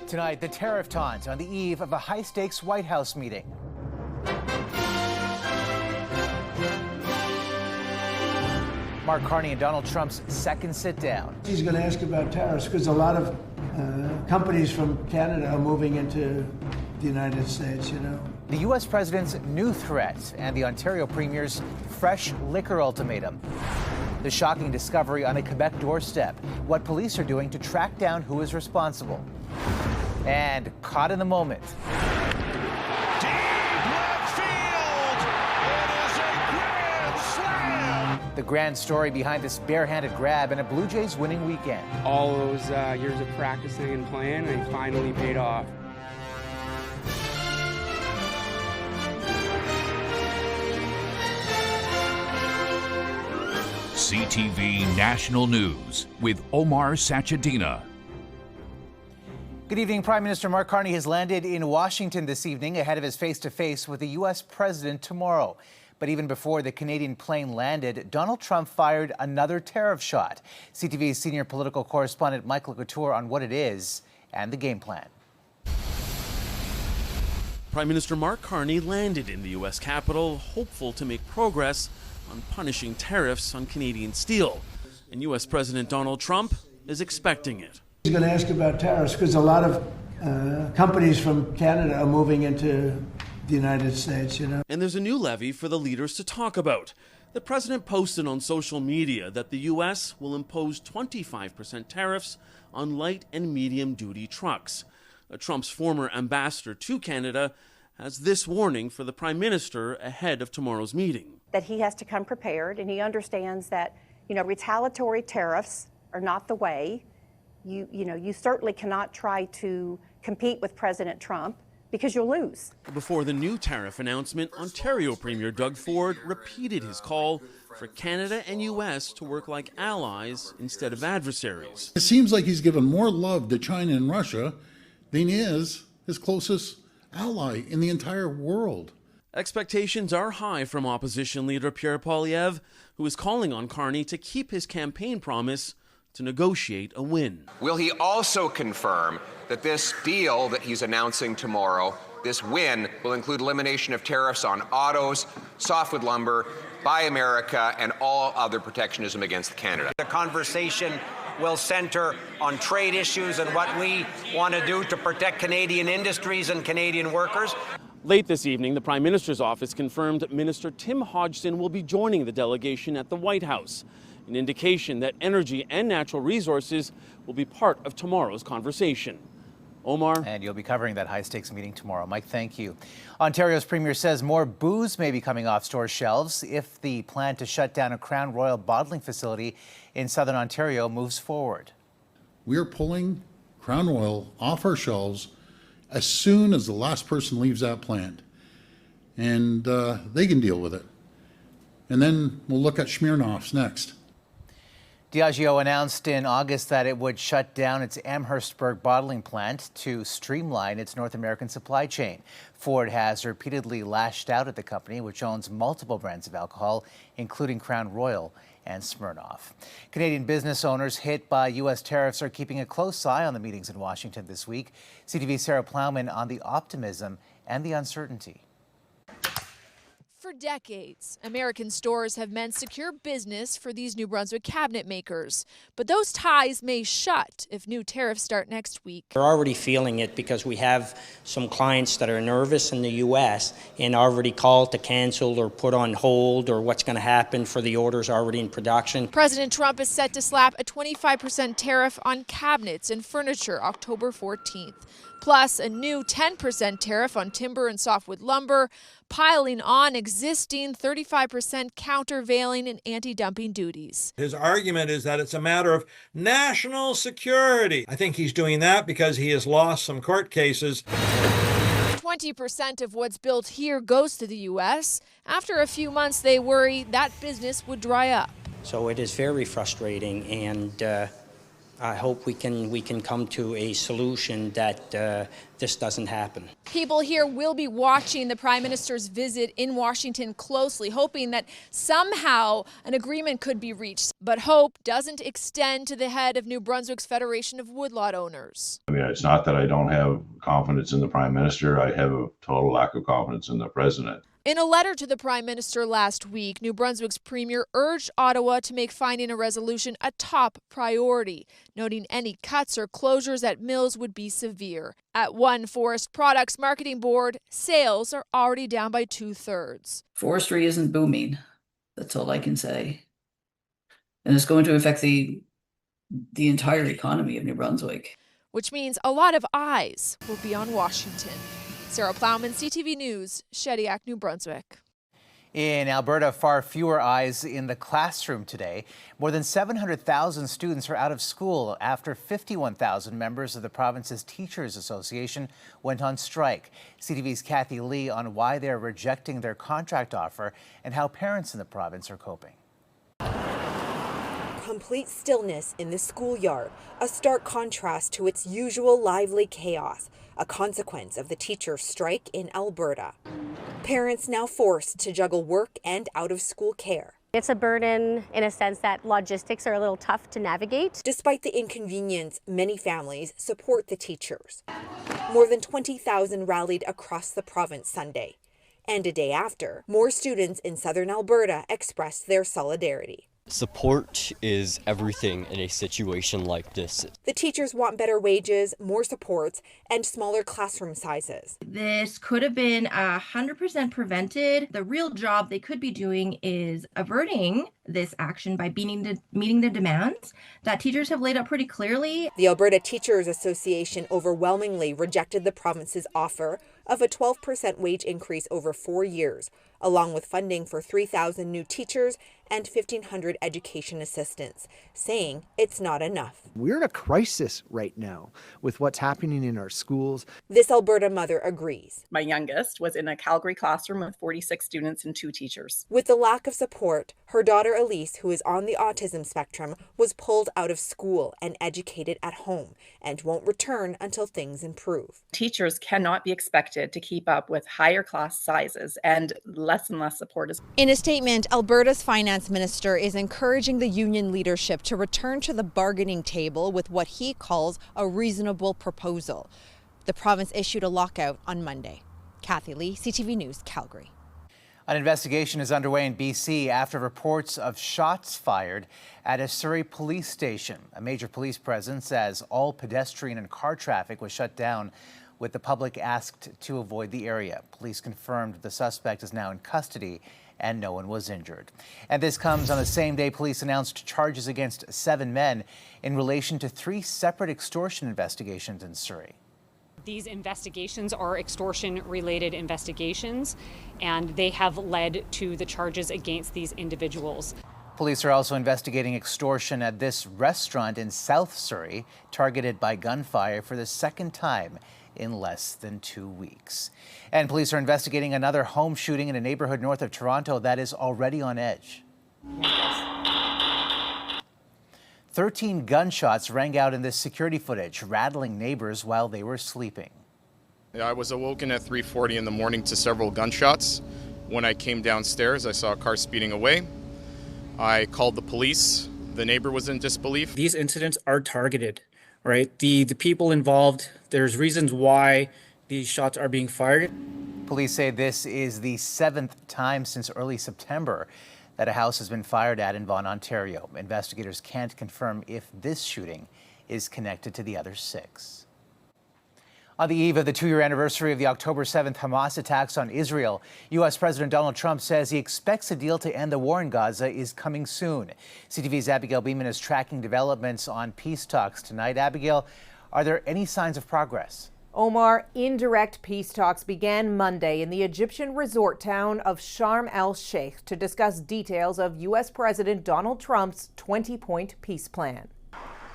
Tonight, the tariff taunt on the eve of a high-stakes White House meeting. Mark Carney and Donald Trump's second sit-down. He's going to ask about tariffs because a lot of companies from Canada are moving into the United States, you know. The U.S. president's new threat and the Ontario premier's fresh liquor ultimatum. The shocking discovery on a Quebec doorstep, what police are doing to track down who is responsible. And caught in the moment. Deep left field! It is a grand slam! The grand story behind this barehanded grab in a Blue Jays winning weekend. All those years of practicing and playing, they finally paid off. CTV National News with Omar Sachedina. Good evening. Prime Minister Mark Carney has landed in Washington this evening ahead of his face-to-face with the U.S. president tomorrow. But even before the Canadian plane landed, Donald Trump fired another tariff shot. CTV's senior political correspondent Michael Couture on what it is and the game plan. Prime Minister Mark Carney landed in the U.S. Capitol, hopeful to make progress on punishing tariffs on Canadian steel. And U.S. President Donald Trump is expecting it. He's going to ask about tariffs because a lot of companies from Canada are moving into the United States, you know. And there's a new levy for the leaders to talk about. The president posted on social media that the U.S. will impose 25% tariffs on light and medium duty trucks. Trump's former ambassador to Canada has this warning for the Prime Minister ahead of tomorrow's meeting. That he has to come prepared, and he understands that, retaliatory tariffs are not the way. You certainly cannot try to compete with President Trump because you'll lose. Before the new tariff announcement, Ontario Premier Doug Ford repeated his call for Canada and U.S. to work like allies instead of adversaries. It seems like he's given more love to China and Russia than he is his closest ally in the entire world. Expectations are high from opposition leader Pierre Poilievre, who is calling on Carney to keep his campaign promise to negotiate a win. Will he also confirm that this deal that he's announcing tomorrow, this win, will include elimination of tariffs on autos, softwood lumber, Buy America, and all other protectionism against Canada? The conversation will center on trade issues and what we want to do to protect Canadian industries and Canadian workers. Late this evening, the Prime Minister's office confirmed Minister Tim Hodgson will be joining the delegation at the White House, an indication that energy and natural resources will be part of tomorrow's conversation. Omar. And you'll be covering that high-stakes meeting tomorrow. Mike, thank you. Ontario's premier says more booze may be coming off store shelves if the plan to shut down a Crown Royal bottling facility in southern Ontario moves forward. We are pulling Crown Royal off our shelves as soon as the last person leaves that plant. And they can deal with it. And then we'll look at Smirnoff's next. Diageo announced in August that it would shut down its Amherstburg bottling plant to streamline its North American supply chain. Ford has repeatedly lashed out at the company, which owns multiple brands of alcohol, including Crown Royal and Smirnoff. Canadian business owners hit by U.S. tariffs are keeping a close eye on the meetings in Washington this week. CTV's Sarah Plowman on the optimism and the uncertainty. For decades, American stores have meant secure business for these New Brunswick cabinet makers. But those ties may shut if new tariffs start next week. We're already feeling it because we have some clients that are nervous in the U.S. and already called to cancel or put on hold or what's going to happen for the orders already in production. President Trump is set to slap a 25% tariff on cabinets and furniture October 14th. Plus a new 10% tariff on timber and softwood lumber, piling on existing 35% countervailing and anti-dumping duties. His argument is that it's a matter of national security. I think he's doing that because he has lost some court cases. 20% of what's built here goes to the U.S. After a few months, they worry that business would dry up. So it is very frustrating, and I hope we can come to a solution that this doesn't happen. People here will be watching the Prime Minister's visit in Washington closely, hoping that somehow an agreement could be reached. But hope doesn't extend to the head of New Brunswick's Federation of Woodlot Owners. I mean, it's not that I don't have confidence in the Prime Minister. I have a total lack of confidence in the President. In a letter to the Prime Minister last week, New Brunswick's Premier urged Ottawa to make finding a resolution a top priority, noting any cuts or closures at mills would be severe. At one forest products marketing board, sales are already down by 2/3. Forestry isn't booming. That's all I can say. And it's going to affect the entire economy of New Brunswick. Which means a lot of eyes will be on Washington. Sarah Plowman, CTV News, Shediac, New Brunswick. In Alberta, far fewer eyes in the classroom today. More than 700,000 students are out of school after 51,000 members of the province's Teachers Association went on strike. CTV's Kathy Lee on why they're rejecting their contract offer and how parents in the province are coping. Complete stillness in the schoolyard, a stark contrast to its usual lively chaos, a consequence of the teachers' strike in Alberta. Parents now forced to juggle work and out-of-school care. It's a burden in a sense that logistics are a little tough to navigate. Despite the inconvenience, many families support the teachers. More than 20,000 rallied across the province Sunday. And a day after, more students in southern Alberta expressed their solidarity. Support is everything in a situation like this. The teachers want better wages, more supports, and smaller classroom sizes. This could have been 100% prevented. The real job they could be doing is averting this action by meeting the demands that teachers have laid out pretty clearly. The Alberta Teachers Association overwhelmingly rejected the province's offer of a 12% wage increase over 4 years, along with funding for 3,000 new teachers and 1,500 education assistants, saying it's not enough. We're in a crisis right now with what's happening in our schools. This Alberta mother agrees. My youngest was in a Calgary classroom with 46 students and 2 teachers. With the lack of support, her daughter Elise, who is on the autism spectrum, was pulled out of school and educated at home and won't return until things improve. Teachers cannot be expected to keep up with higher class sizes and less support. In a statement, Alberta's finance minister is encouraging the union leadership to return to the bargaining table with what he calls a reasonable proposal. The province issued a lockout on Monday. Kathy Lee, CTV News, Calgary. An investigation is underway in BC after reports of shots fired at a Surrey police station. A major police presence as all pedestrian and car traffic was shut down, with the public asked to avoid the area. Police confirmed the suspect is now in custody and no one was injured. And this comes on the same day police announced charges against 7 men in relation to 3 separate extortion investigations in Surrey. These investigations are extortion-related investigations, and they have led to the charges against these individuals. Police are also investigating extortion at this restaurant in South Surrey, targeted by gunfire for the second time in less than 2 weeks. And police are investigating another home shooting in a neighborhood north of Toronto that is already on edge. 13 gunshots rang out in this security footage, rattling neighbors while they were sleeping. I was awoken at 3:40 in the morning to several gunshots. When I came downstairs, I saw a car speeding away. I called the police. The neighbor was in disbelief. These incidents are targeted, right? The people involved, there's reasons why these shots are being fired. Police say this is the 7th time since early September that a house has been fired at in Vaughan, Ontario. Investigators can't confirm if this shooting is connected to the other 6. On the eve of the 2-year anniversary of the October 7th Hamas attacks on Israel, U.S. President Donald Trump says he expects a deal to end the war in Gaza is coming soon. CTV's Abigail Beeman is tracking developments on peace talks tonight. Abigail, are there any signs of progress? Omar, indirect peace talks began Monday in the Egyptian resort town of Sharm el-Sheikh to discuss details of U.S. President Donald Trump's 20-point peace plan.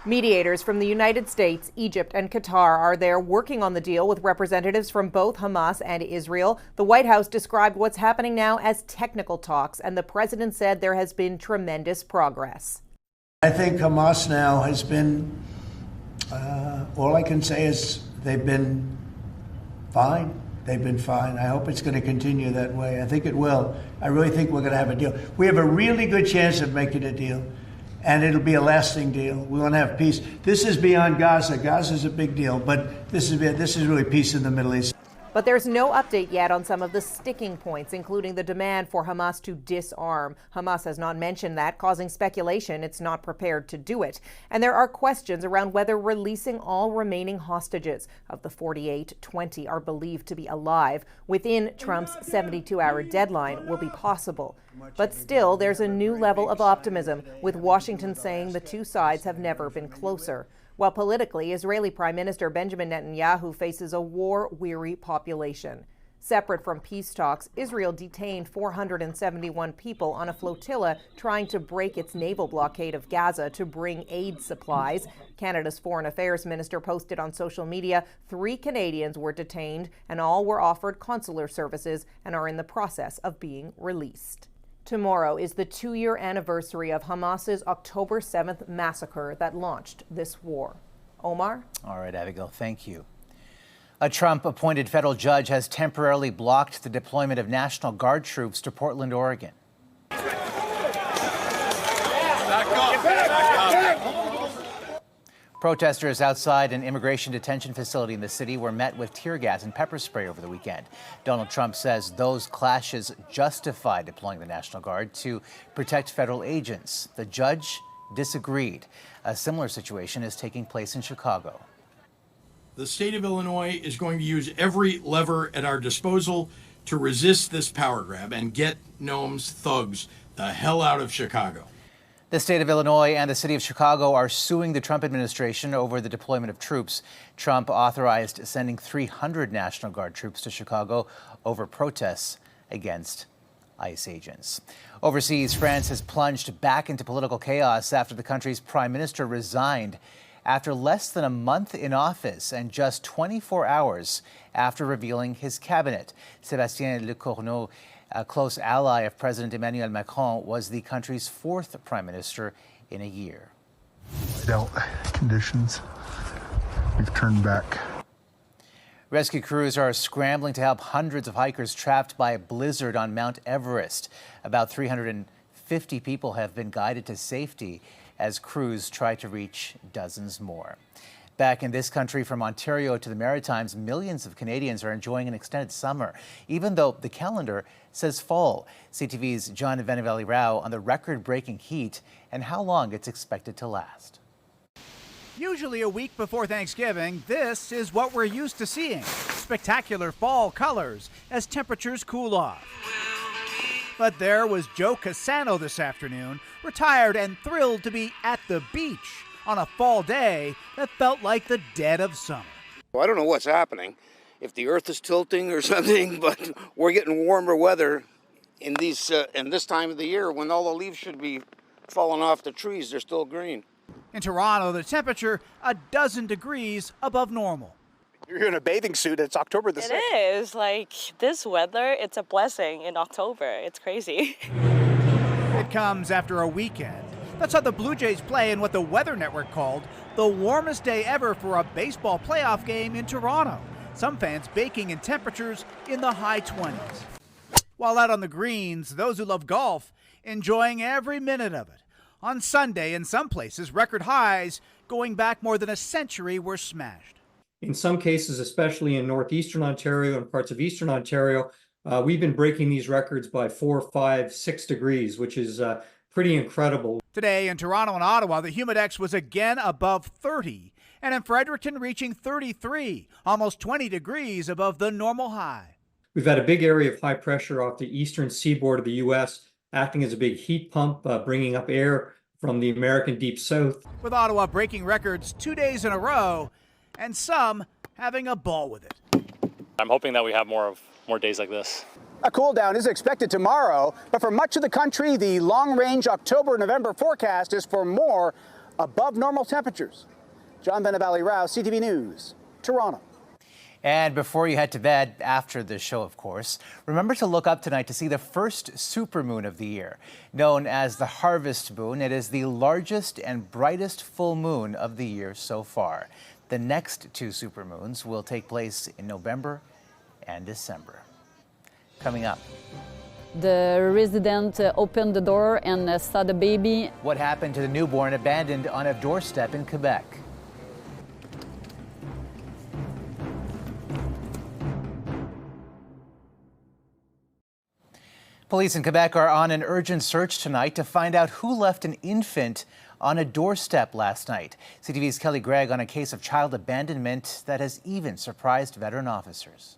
Mediators from the United States, Egypt, and Qatar are there working on the deal with representatives from both Hamas and Israel. The White House described what's happening now as technical talks, and the president said there has been tremendous progress. I think Hamas now has been All I can say is they've been fine. They've been fine. I hope it's going to continue that way. I think it will. I really think we're going to have a deal. We have a really good chance of making a deal, and it'll be a lasting deal. We want to have peace. This is beyond Gaza. Gaza is a big deal, but this is really peace in the Middle East. But there's no update yet on some of the sticking points, including the demand for Hamas to disarm. Hamas has not mentioned that, causing speculation it's not prepared to do it. And there are questions around whether releasing all remaining hostages. Of the 48, 20 are believed to be alive. Within Trump's 72-hour deadline will be possible. But still, there's a new level of optimism, with Washington saying the two sides have never been closer. While politically, Israeli Prime Minister Benjamin Netanyahu faces a war-weary population. Separate from peace talks, Israel detained 471 people on a flotilla trying to break its naval blockade of Gaza to bring aid supplies. Canada's Foreign Affairs Minister posted on social media 3 Canadians were detained and all were offered consular services and are in the process of being released. Tomorrow is the 2-year anniversary of Hamas's October 7th massacre that launched this war. Omar? All right, Abigail, thank you. A Trump-appointed federal judge has temporarily blocked the deployment of National Guard troops to Portland, Oregon. Protesters outside an immigration detention facility in the city were met with tear gas and pepper spray over the weekend. Donald Trump says those clashes justify deploying the National Guard to protect federal agents. The judge disagreed. A similar situation is taking place in Chicago. The state of Illinois is going to use every lever at our disposal to resist this power grab and get Noam's thugs the hell out of Chicago. The state of Illinois and the city of Chicago are suing the Trump administration over the deployment of troops. Trump authorized sending 300 National Guard troops to Chicago over protests against ICE agents. Overseas, France has plunged back into political chaos after the country's prime minister resigned after less than a month in office and just 24 hours after revealing his cabinet. Sébastien Lecornu, a close ally of President Emmanuel Macron, was the country's 4th prime minister in a year. Without conditions, we've turned back. Rescue crews are scrambling to help hundreds of hikers trapped by a blizzard on Mount Everest. About 350 people have been guided to safety as crews try to reach dozens more. Back in this country, from Ontario to the Maritimes, millions of Canadians are enjoying an extended summer, even though the calendar says fall. CTV's John Venevali-Rao on the record-breaking heat and how long it's expected to last. Usually a week before Thanksgiving, this is what we're used to seeing. Spectacular fall colors as temperatures cool off. But there was Joe Cassano this afternoon, retired and thrilled to be at the beach on a fall day that felt like the dead of summer. Well, I don't know what's happening, if the earth is tilting or something, but we're getting warmer weather in this time of the year when all the leaves should be falling off the trees. They're still green. In Toronto, the temperature a dozen degrees above normal. You're in a bathing suit. It's October the 6th. It is. Like, this weather, it's a blessing in October. It's crazy. It comes after a weekend that saw the Blue Jays play in what the Weather Network called the warmest day ever for a baseball playoff game in Toronto. Some fans baking in temperatures in the high 20s. While out on the greens, those who love golf enjoying every minute of it. On Sunday, in some places, record highs going back more than a century were smashed. In some cases, especially in northeastern Ontario and parts of eastern Ontario, we've been breaking these records by 4, 5, 6 degrees, which is pretty incredible. Today in Toronto and Ottawa, the Humidex was again above 30, and in Fredericton reaching 33, almost 20 degrees above the normal high. We've had a big area of high pressure off the eastern seaboard of the U.S., acting as a big heat pump, bringing up air from the American deep south. With Ottawa breaking records 2 days in a row, and some having a ball with it. I'm hoping that we have more days like this. A cool down is expected tomorrow, but for much of the country, the long-range October-November forecast is for more above normal temperatures. John Venevali-Rao, CTV News, Toronto. And before you head to bed, after the show, of course, remember to look up tonight to see the first supermoon of the year. Known as the harvest moon, it is the largest and brightest full moon of the year so far. The next two supermoons will take place in November and December. Coming up. The resident opened the door and saw the baby. What happened to the newborn abandoned on a doorstep in Quebec? Police in Quebec are on an urgent search tonight to find out who left an infant on a doorstep last night. CTV's Kelly Gregg on a case of child abandonment that has even surprised veteran officers.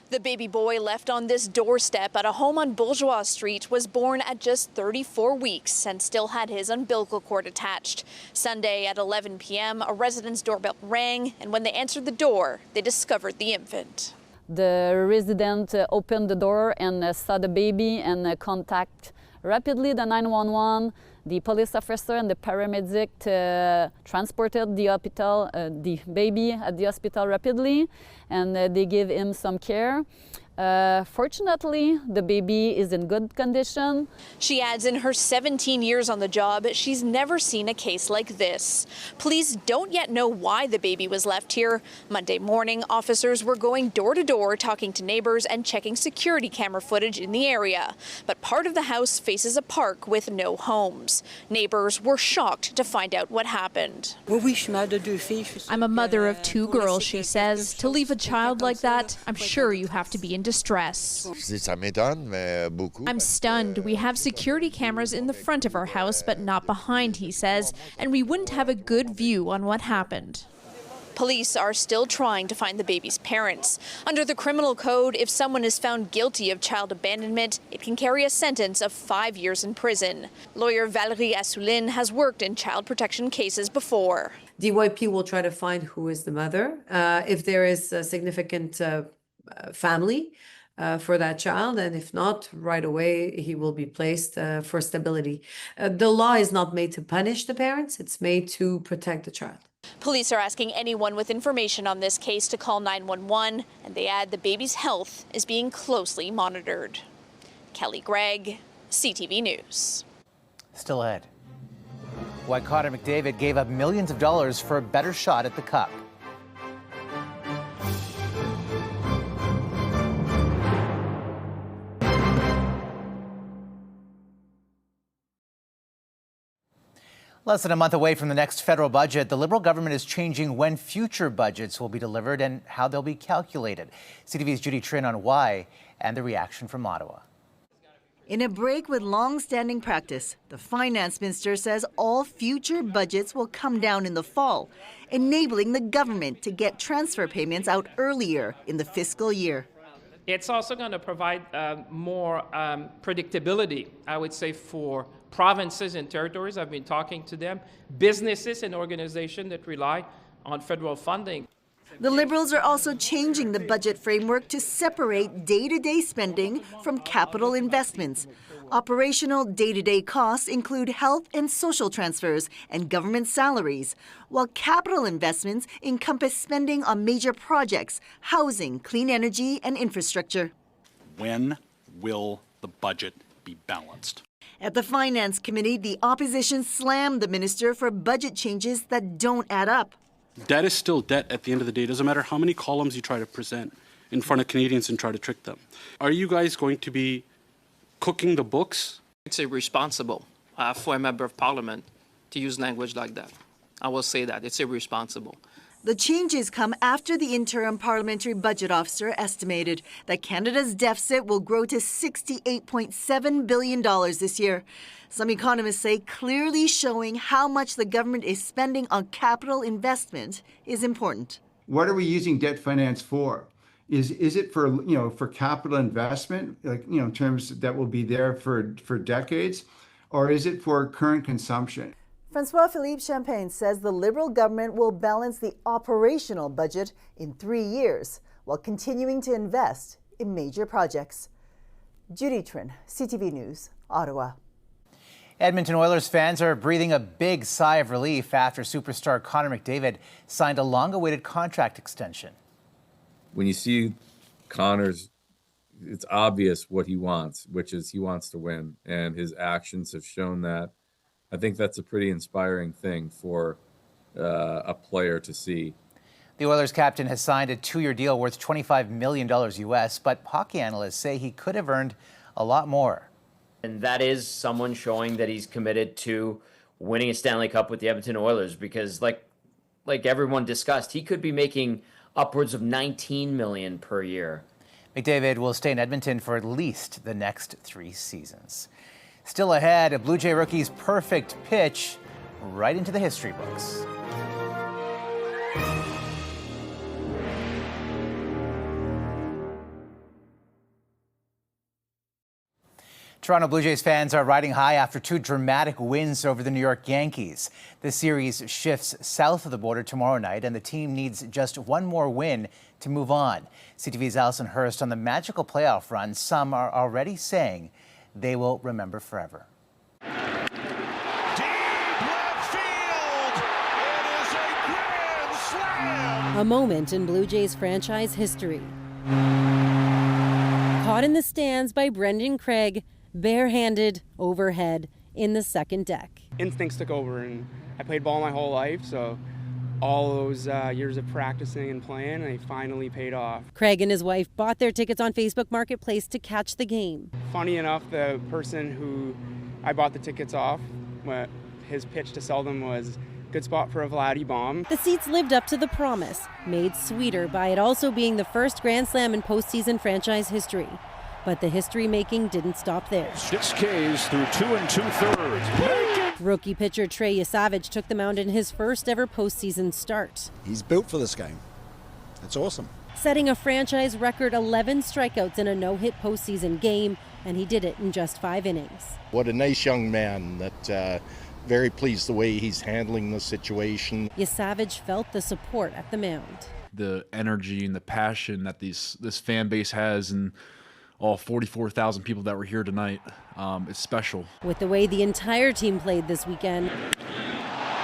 The baby boy left on this doorstep at a home on Bourgeois Street was born at just 34 weeks and still had his umbilical cord attached. Sunday at 11 p.m., a resident's doorbell rang, and when they answered the door, they discovered the infant. The resident opened the door and saw the baby and contact rapidly the 911. The police officer and the paramedic transported the baby at the hospital rapidly, and they gave him some care. Fortunately, the baby is in good condition. She adds in her 17 years on the job, she's never seen a case like this. Police don't yet know why the baby was left here. Monday morning, officers were going door to door, talking to neighbors and checking security camera footage in the area. But part of the house faces a park with no homes. Neighbors were shocked to find out what happened. I'm a mother of two girls, she says. To leave a child like that, I'm sure you have to be in distress. I'm stunned. We have security cameras in the front of our house, but not behind, he says, and we wouldn't have a good view on what happened. Police are still trying to find the baby's parents. Under the criminal code, if someone is found guilty of child abandonment, it can carry a sentence of 5 years in prison. Lawyer Valérie Assouline has worked in child protection cases before. DYP will try to find who is the mother. If there is a significant family for that child, and if not, right away he will be placed for stability. The law is not made to punish the parents, it's made to protect the child. Police are asking anyone with information on this case to call 911, and they add the baby's health is being closely monitored. Kelly Gregg, CTV News. Still ahead. Why Connor McDavid gave up millions of dollars for a better shot at the Cup. Less than a month away from the next federal budget, the Liberal government is changing when future budgets will be delivered and how they'll be calculated. CTV's Judy Trin on why and the reaction from Ottawa. In a break with long-standing practice, the finance minister says all future budgets will come down in the fall, enabling the government to get transfer payments out earlier in the fiscal year. It's also going to provide more predictability, I would say, for provinces and territories. I've been talking to them, businesses and organizations that rely on federal funding. The Liberals are also changing the budget framework to separate day-to-day spending from capital investments. Operational day-to-day costs include health and social transfers and government salaries, while capital investments encompass spending on major projects, housing, clean energy, and infrastructure. When will the budget be balanced? At the Finance Committee, the opposition slammed the minister for budget changes that don't add up. Debt is still debt at the end of the day. It doesn't matter how many columns you try to present in front of Canadians and try to trick them. Are you guys going to be cooking the books? It's irresponsible for a member of parliament to use language like that. I will say that. It's irresponsible. The changes come after the interim parliamentary budget officer estimated that Canada's deficit will grow to $68.7 billion this year. Some economists say clearly showing how much the government is spending on capital investment is important. What are we using debt finance for? Is it for, for capital investment, in terms that will be there for decades, or is it for current consumption? François-Philippe Champagne says the Liberal government will balance the operational budget in 3 years while continuing to invest in major projects. Judy Trin, CTV News, Ottawa. Edmonton Oilers fans are breathing a big sigh of relief after superstar Connor McDavid signed a long-awaited contract extension. when you see Connor's, it's obvious what he wants, which is he wants to win, and his actions have shown that. I think that's a pretty inspiring thing for a player to see. The Oilers captain has signed a 2-year deal worth $25 million US, but hockey analysts say he could have earned a lot more. And that is someone showing that he's committed to winning a Stanley Cup with the Edmonton Oilers, because like everyone discussed, he could be making upwards of $19 million per year. McDavid will stay in Edmonton for at least the next 3 seasons. Still ahead, a Blue Jay rookie's perfect pitch right into the history books. Toronto Blue Jays fans are riding high after 2 dramatic wins over the New York Yankees. The series shifts south of the border tomorrow night, and the team needs just 1 more win to move on. CTV's Allison Hurst on the magical playoff run. Some are already saying they will remember forever. Deep left field. It is a grand slam. A moment in Blue Jays franchise history. Caught in the stands by Brendan Craig, barehanded overhead in the second deck. Instincts took over, and I played ball my whole life, so all those years of practicing and playing, they finally paid off. Craig and his wife bought their tickets on Facebook Marketplace to catch the game. Funny enough, the person who I bought the tickets off, his pitch to sell them was good spot for a Vladdy bomb. The seats lived up to the promise, made sweeter by it also being the first Grand Slam in postseason franchise history. But the history-making didn't stop there. 6 Ks through 2 2/3. Rookie pitcher Trey Yasavage took the mound in his first ever postseason start. He's built for this game. That's awesome. Setting a franchise record 11 strikeouts in a no-hit postseason game, and he did it in just 5 innings. What a nice young man. That very pleased the way he's handling the situation. Yasavage felt the support at the mound. The energy and the passion that this fan base has, and all 44,000 people that were here tonight, it's special. With the way the entire team played this weekend,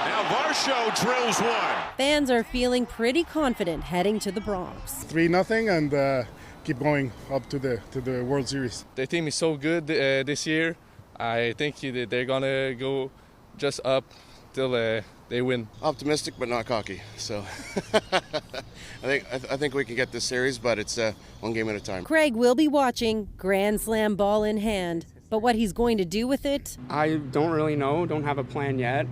Now Varsho drills one. Fans are feeling pretty confident heading to the Bronx. 3-0 and keep going up to the World Series. The team is so good this year. I think they're gonna go just up till they win. Optimistic but not cocky. So I think we can get this series, but it's 1 game at a time. Craig will be watching, Grand Slam ball in hand. But what he's going to do with it? I don't really know, don't have a plan yet.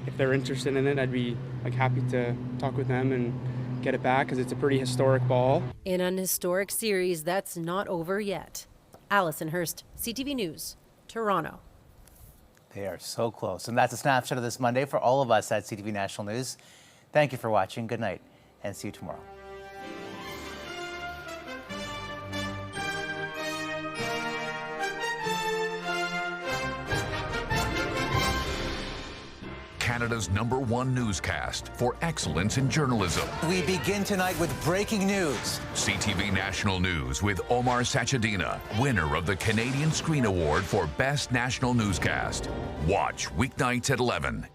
If they're interested in it, I'd be happy to talk with them and get it back, because it's a pretty historic ball. In an historic series that's not over yet. Allison Hurst, CTV News, Toronto. They are so close. And that's a snapshot of this Monday for all of us at CTV National News. Thank you for watching. Good night, and see you tomorrow. Canada's #1 newscast for excellence in journalism. We begin tonight with breaking news. CTV National News with Omar Sachedina, winner of the Canadian Screen Award for Best National Newscast. Watch weeknights at 11.